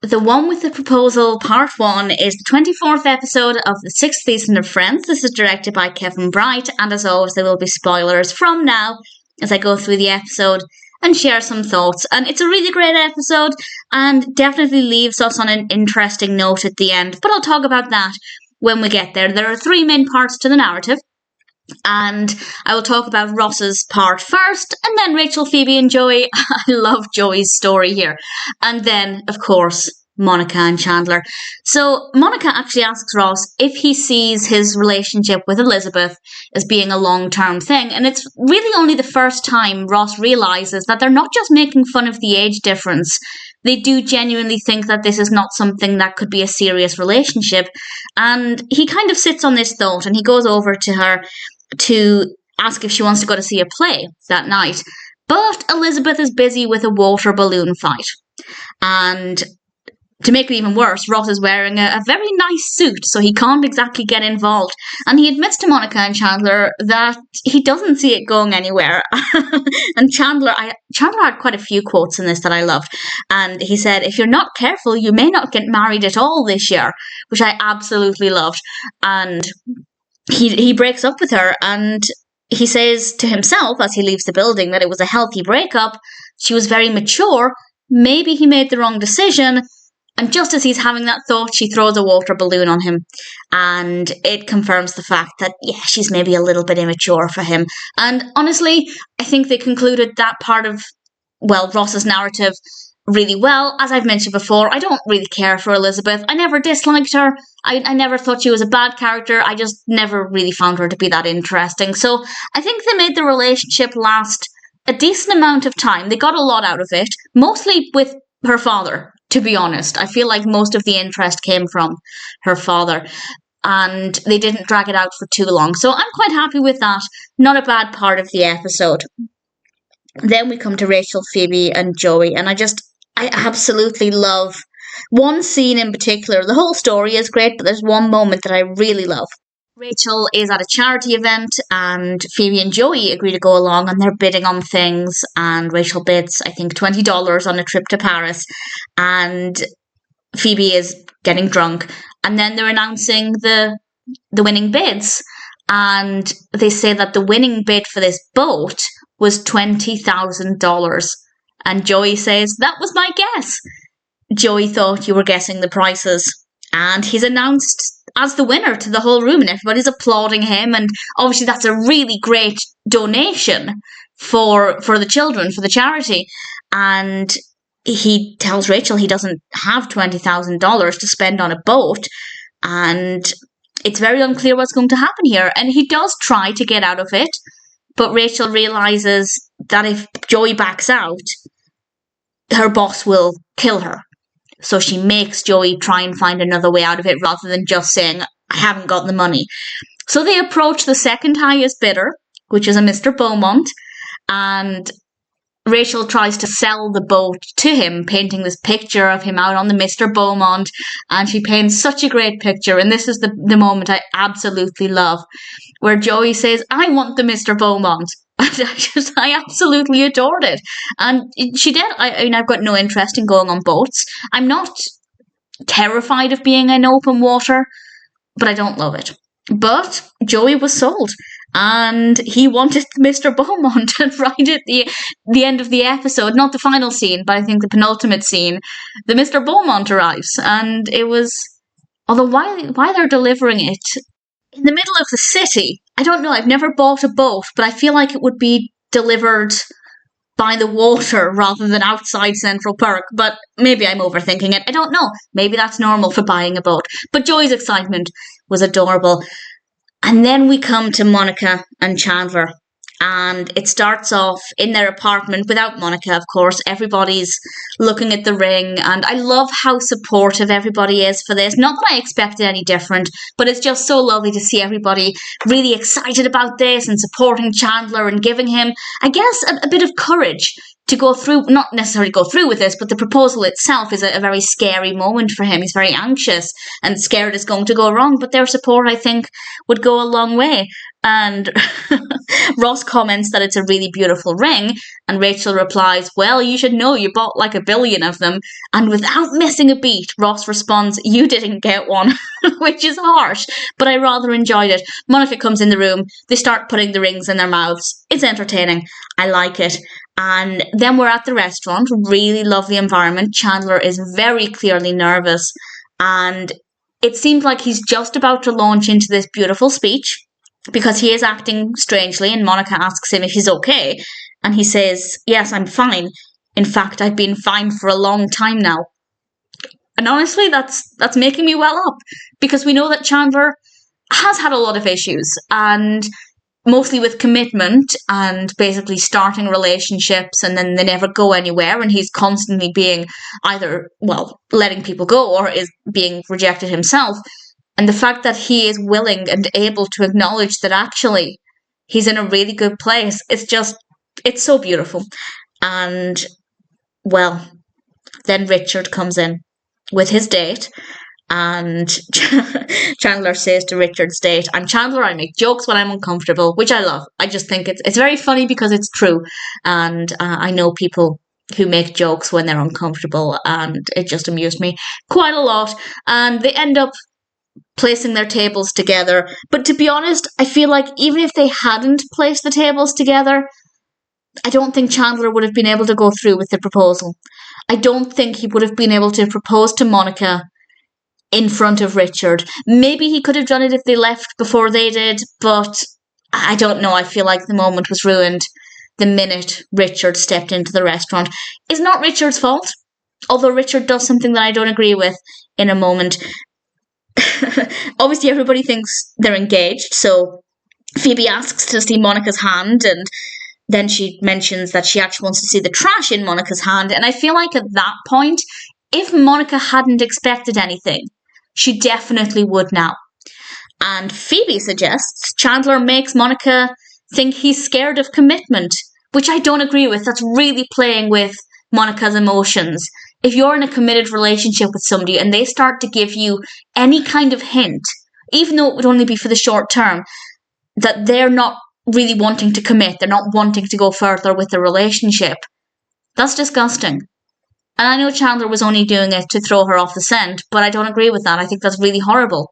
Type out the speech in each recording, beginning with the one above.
The One with the Proposal, Part 1, is the 24th episode of the 6th season of Friends. This is directed by Kevin Bright, and as always, there will be spoilers from now as I go through the episode and share some thoughts. And it's a really great episode, and definitely leaves us on an interesting note at the end, but I'll talk about that when we get there. There are 3 main parts to the narrative, and I will talk about Ross's part first, and then Rachel, Phoebe, and Joey. I love Joey's story here. And then, of course, Monica and Chandler. So Monica actually asks Ross if he sees his relationship with Elizabeth as being a long-term thing. And it's really only the first time Ross realises that they're not just making fun of the age difference. They do genuinely think that this is not something that could be a serious relationship. And he kind of sits on this thought, and he goes over to her to ask if she wants to go to see a play that night. But Elizabeth is busy with a water balloon fight. And to make it even worse, Ross is wearing a very nice suit, so he can't exactly get involved. And he admits to Monica and Chandler that he doesn't see it going anywhere. And Chandler had quite a few quotes in this that I loved. And he said, "If you're not careful, you may not get married at all this year," which I absolutely loved. And he breaks up with her, and he says to himself as he leaves the building that it was a healthy breakup. She was very mature. Maybe he made the wrong decision. And just as he's having that thought, she throws a water balloon on him. And it confirms the fact that, yeah, she's maybe a little bit immature for him. And honestly, I think they concluded that part of, well, Ross's narrative really well. As I've mentioned before, I don't really care for Elizabeth. I never disliked her. I never thought she was a bad character. I just never really found her to be that interesting. So I think they made the relationship last a decent amount of time. They got a lot out of it, mostly with her father, to be honest. I feel like most of the interest came from her father, and they didn't drag it out for too long. So I'm quite happy with that. Not a bad part of the episode. Then we come to Rachel, Phoebe, and Joey, and I absolutely love one scene in particular. The whole story is great, but there's one moment that I really love. Rachel is at a charity event, and Phoebe and Joey agree to go along, and they're bidding on things, and Rachel bids, I think, $20 on a trip to Paris, and Phoebe is getting drunk, and then they're announcing the winning bids, and they say that the winning bid for this boat was $20,000, and Joey says, "That was my guess." Joey thought you were guessing the prices, and he's announced as the winner to the whole room, and everybody's applauding him, and obviously that's a really great donation for the children, for the charity. And he tells Rachel he doesn't have $20,000 to spend on a boat, and it's very unclear what's going to happen here. And he does try to get out of it, but Rachel realizes that if Joey backs out, her boss will kill her. So she makes Joey try and find another way out of it rather than just saying, "I haven't got the money." So they approach the second highest bidder, which is a Mr. Bowmont, and Rachel tries to sell the boat to him, painting this picture of him out on the Mr. Bowmont, and she paints such a great picture. And this is the moment I absolutely love, where Joey says, "I want the Mr. Bowmont." I absolutely adored it. And she did. I mean, I've got no interest in going on boats. I'm not terrified of being in open water, but I don't love it. But Joey was sold, and he wanted Mr. Bowmont. And right at the end of the episode, not the final scene, but I think the penultimate scene, the Mr. Bowmont arrives, and it was, although why they're delivering it in the middle of the city, I don't know. I've never bought a boat, but I feel like it would be delivered by the water rather than outside Central Park. But maybe I'm overthinking it. I don't know. Maybe that's normal for buying a boat. But Joey's excitement was adorable. And then we come to Monica and Chandler. And it starts off in their apartment without Monica, of course. Everybody's looking at the ring, and I love how supportive everybody is for this. Not that I expected any different, but it's just so lovely to see everybody really excited about this and supporting Chandler and giving him, I guess, a bit of courage to go through, not necessarily go through with this, but the proposal itself is a very scary moment for him. He's very anxious and scared it's going to go wrong, but their support, I think, would go a long way. And Ross comments that it's a really beautiful ring, and Rachel replies, well, you should know you bought like 1 billion of them. And without missing a beat, Ross responds, you didn't get one, which is harsh, but I rather enjoyed it. Monica comes in the room, they start putting the rings in their mouths. It's entertaining. I like it. And then we're at the restaurant, really lovely environment. Chandler is very clearly nervous, and it seems like he's just about to launch into this beautiful speech, because he is acting strangely, and Monica asks him if he's okay, and he says, yes, I'm fine. In fact, I've been fine for a long time now. And honestly, that's making me well up, because we know that Chandler has had a lot of issues, and mostly with commitment and basically starting relationships and then they never go anywhere, and he's constantly being either, well, letting people go or is being rejected himself. And the fact that he is willing and able to acknowledge that actually he's in a really good place, it's so beautiful. And, well, then Richard comes in with his date, and Chandler says to Richard's date, I'm Chandler, I make jokes when I'm uncomfortable, which I love. I just think it's very funny because it's true. And I know people who make jokes when they're uncomfortable, and it just amused me quite a lot. And they end up placing their tables together. But to be honest, I feel like even if they hadn't placed the tables together, I don't think Chandler would have been able to go through with the proposal. I don't think he would have been able to propose to Monica in front of Richard. Maybe he could have done it if they left before they did, but I don't know. I feel like the moment was ruined the minute Richard stepped into the restaurant. It's not Richard's fault, although Richard does something that I don't agree with in a moment. Obviously, everybody thinks they're engaged, so Phoebe asks to see Monica's hand, and then she mentions that she actually wants to see the trash in Monica's hand, and I feel like at that point, if Monica hadn't expected anything, she definitely would now. And Phoebe suggests Chandler makes Monica think he's scared of commitment, which I don't agree with. That's really playing with Monica's emotions. If you're in a committed relationship with somebody and they start to give you any kind of hint, even though it would only be for the short term, that they're not really wanting to commit, they're not wanting to go further with the relationship, that's disgusting. And I know Chandler was only doing it to throw her off the scent, but I don't agree with that. I think that's really horrible.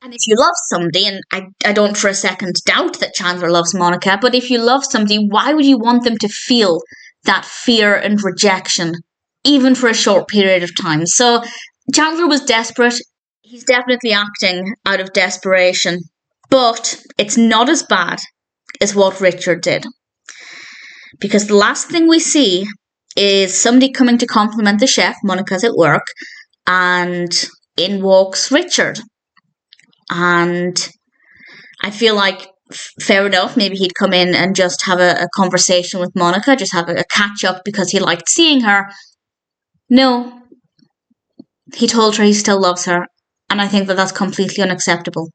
And if you love somebody, and I don't for a second doubt that Chandler loves Monica, but if you love somebody, why would you want them to feel that fear and rejection, even for a short period of time? So Chandler was desperate. He's definitely acting out of desperation, but it's not as bad as what Richard did. Because the last thing we see is somebody coming to compliment the chef. Monica's at work, and in walks Richard. And I feel like, fair enough, maybe he'd come in and just have a conversation with Monica, just have a catch-up because he liked seeing her. No, he told her he still loves her, and I think that that's completely unacceptable.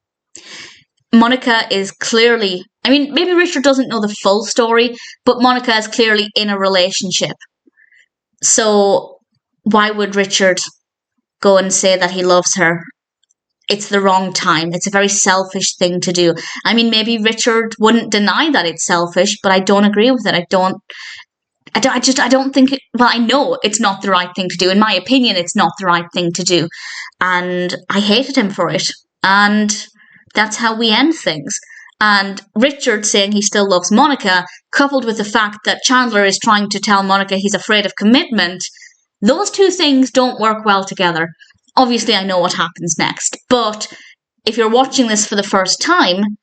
Monica is clearly, I mean, maybe Richard doesn't know the full story, but Monica is clearly in a relationship. So why would Richard go and say that he loves her? It's the wrong time. It's a very selfish thing to do. I mean, maybe Richard wouldn't deny that it's selfish, but I don't agree with it. I don't think well, I know it's not the right thing to do. In my opinion, it's not the right thing to do. And I hated him for it. And that's how we end things. And Richard saying he still loves Monica, coupled with the fact that Chandler is trying to tell Monica he's afraid of commitment, those two things don't work well together. Obviously, I know what happens next, but if you're watching this for the first time,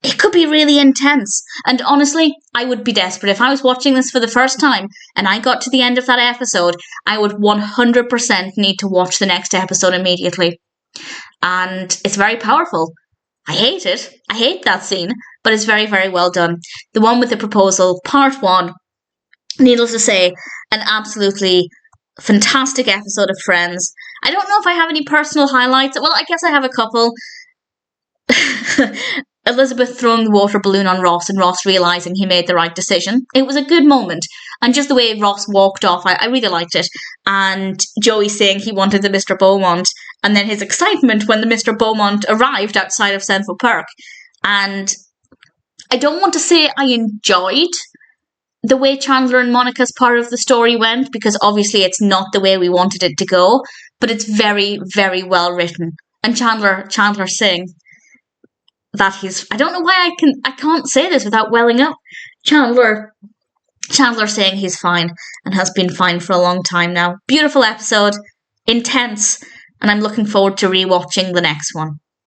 it could be really intense. And honestly, I would be desperate. If I was watching this for the first time and I got to the end of that episode, I would 100% need to watch the next episode immediately. And it's very powerful. I hate it. I hate that scene, but it's very, very well done. The one with the proposal, part 1, needless to say, an absolutely fantastic episode of Friends. I don't know if I have any personal highlights. Well, I guess I have a couple. Elizabeth throwing the water balloon on Ross and Ross realising he made the right decision. It was a good moment. And just the way Ross walked off, I really liked it. And Joey saying he wanted the Mr. Bowmont, and then his excitement when the Mr. Bowmont arrived outside of Central Park. And I don't want to say I enjoyed the way Chandler and Monica's part of the story went, because obviously it's not the way we wanted it to go, but it's very, very well written. And Chandler saying that he's, I don't know why I can't say this without welling up. Chandler saying he's fine and has been fine for a long time now. Beautiful episode, intense, and I'm looking forward to rewatching the next one.